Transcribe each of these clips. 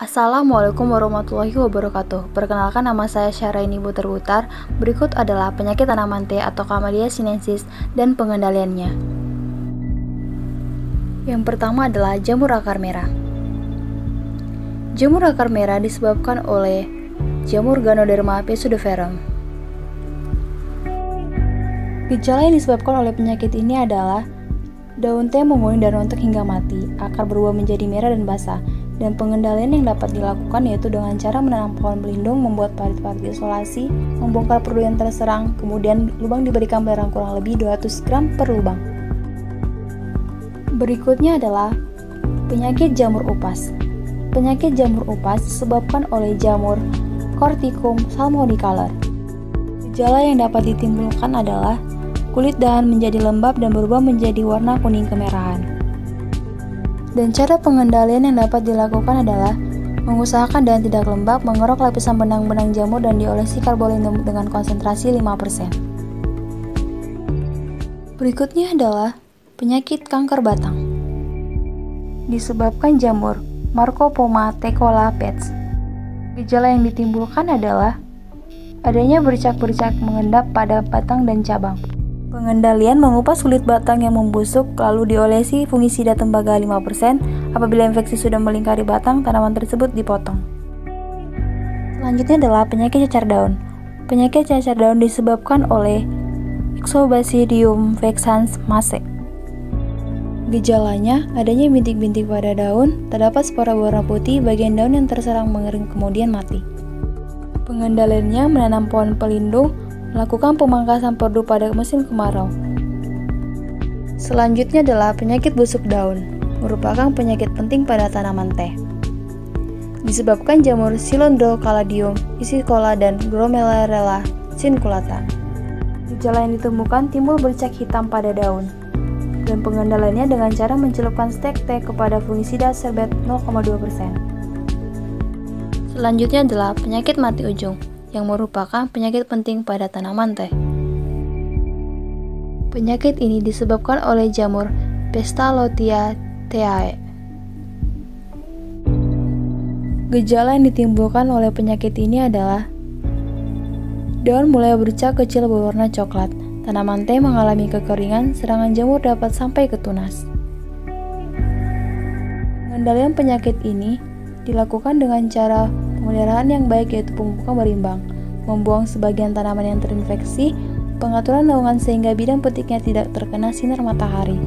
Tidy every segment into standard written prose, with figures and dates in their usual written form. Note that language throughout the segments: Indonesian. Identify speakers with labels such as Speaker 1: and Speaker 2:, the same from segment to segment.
Speaker 1: Assalamualaikum warahmatullahi wabarakatuh. Perkenalkan, nama saya Syaraini Butar-Butar. Berikut adalah penyakit tanaman teh atau Camellia sinensis dan pengendaliannya. Yang pertama adalah jamur akar merah. Jamur akar merah disebabkan oleh jamur Ganoderma pseudoverum. Gejala yang disebabkan oleh penyakit ini adalah daun teh menguning dan rontok hingga mati, akar berubah menjadi merah dan basah. Dan pengendalian yang dapat dilakukan yaitu dengan cara menanam pohon pelindung, membuat parit-parit isolasi, membongkar perdu yang terserang, kemudian lubang diberikan belerang kurang lebih 200 gram per lubang. Berikutnya adalah penyakit jamur upas. Penyakit jamur upas disebabkan oleh jamur Corticum salmonicolor. Gejala yang dapat ditimbulkan adalah kulit dahan menjadi lembab dan berubah menjadi warna kuning kemerahan. Dan cara pengendalian yang dapat dilakukan adalah mengusahakan dahan tidak lembab, mengerok lapisan benang-benang jamur dan diolesi karbolinium dengan konsentrasi 5%. Berikutnya adalah penyakit kanker batang. Disebabkan jamur Marcopoma tecola peds. Gejala yang ditimbulkan adalah adanya bercak-bercak mengendap pada batang dan cabang. Pengendalian mengupas kulit batang yang membusuk, lalu diolesi fungisida tembaga 5%. Apabila infeksi sudah melingkari batang, tanaman tersebut dipotong. Selanjutnya adalah penyakit cacar daun. Penyakit cacar daun disebabkan oleh Ixobasidium vexans Masse. Gejalanya adanya bintik-bintik pada daun, terdapat spora berwarna putih, bagian daun yang terserang mengering kemudian mati. Pengendaliannya menanam pohon pelindung, melakukan pemangkasan perdu pada musim kemarau. Selanjutnya adalah penyakit busuk daun, merupakan penyakit penting pada tanaman teh. Disebabkan jamur Cylindrocaladium isicola dan Glomerella cinculata. Gejala yang ditemukan timbul bercak hitam pada daun, dan pengendaliannya dengan cara mencelupkan stek teh kepada fungisida serbet 0,2%. Selanjutnya adalah penyakit mati ujung, yang merupakan penyakit penting pada tanaman teh. Penyakit ini disebabkan oleh jamur Pestalotia theae. Gejala yang ditimbulkan oleh penyakit ini adalah daun mulai bercak kecil berwarna coklat, tanaman teh mengalami kekeringan, serangan jamur dapat sampai ke tunas. Pengendalian penyakit ini dilakukan dengan cara pemeliharaan yang baik, yaitu pemupukan berimbang, membuang sebagian tanaman yang terinfeksi, pengaturan naungan sehingga bidang petiknya tidak terkena sinar matahari.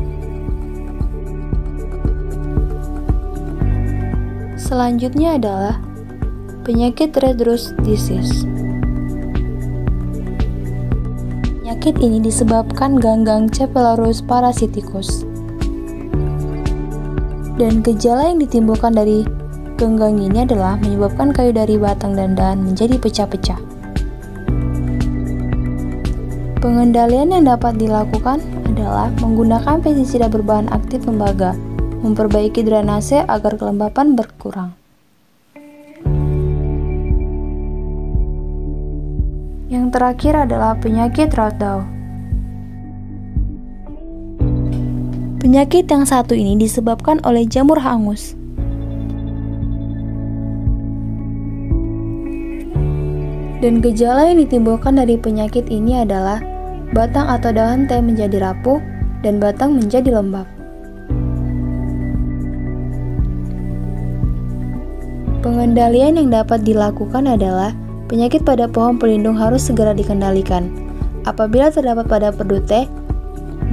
Speaker 1: Selanjutnya adalah penyakit red rust disease. Penyakit ini disebabkan ganggang Cephalorus parasiticus. Dan gejala yang ditimbulkan dari ganggang ini adalah menyebabkan kayu dari batang dan dahan menjadi pecah-pecah. Pengendalian yang dapat dilakukan adalah menggunakan pestisida berbahan aktif tembaga, memperbaiki drainase agar kelembapan berkurang. Yang terakhir adalah penyakit Rotdaw. Penyakit yang satu ini disebabkan oleh jamur hangus. Dan gejala yang ditimbulkan dari penyakit ini adalah batang atau dahan teh menjadi rapuh dan batang menjadi lembab. Pengendalian yang dapat dilakukan adalah penyakit pada pohon pelindung harus segera dikendalikan. Apabila terdapat pada perdu teh,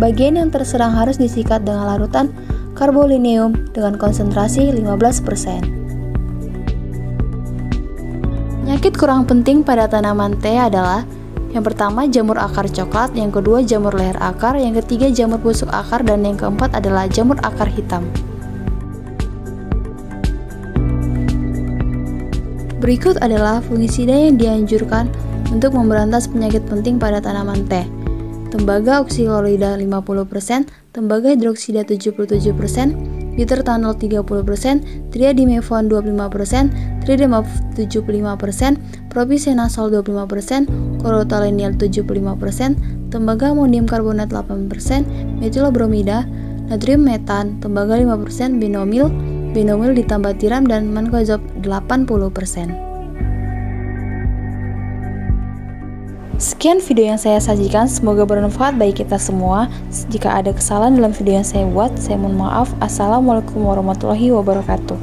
Speaker 1: bagian yang terserang harus disikat dengan larutan karbolinium dengan konsentrasi 15%. Penyakit kurang penting pada tanaman teh adalah yang pertama jamur akar coklat, yang kedua jamur leher akar, yang ketiga jamur busuk akar, dan yang keempat adalah jamur akar hitam. Berikut adalah fungisida yang dianjurkan untuk memberantas penyakit penting pada tanaman teh. Tembaga oksiklorida 50%, tembaga hidroksida 77%, ditertanol 30%, triadimefon 25%, tridemaf 75%, propisenazol 25%, chlorothalonil 75%, tembaga amonium karbonat 8%, metilobromida, natrium metan, tembaga 5%, binomil, Benomil ditambah tiram dan mancozeb 80%. Sekian video yang saya sajikan, semoga bermanfaat bagi kita semua. Jika ada kesalahan dalam video yang saya buat, saya mohon maaf. Assalamualaikum warahmatullahi wabarakatuh.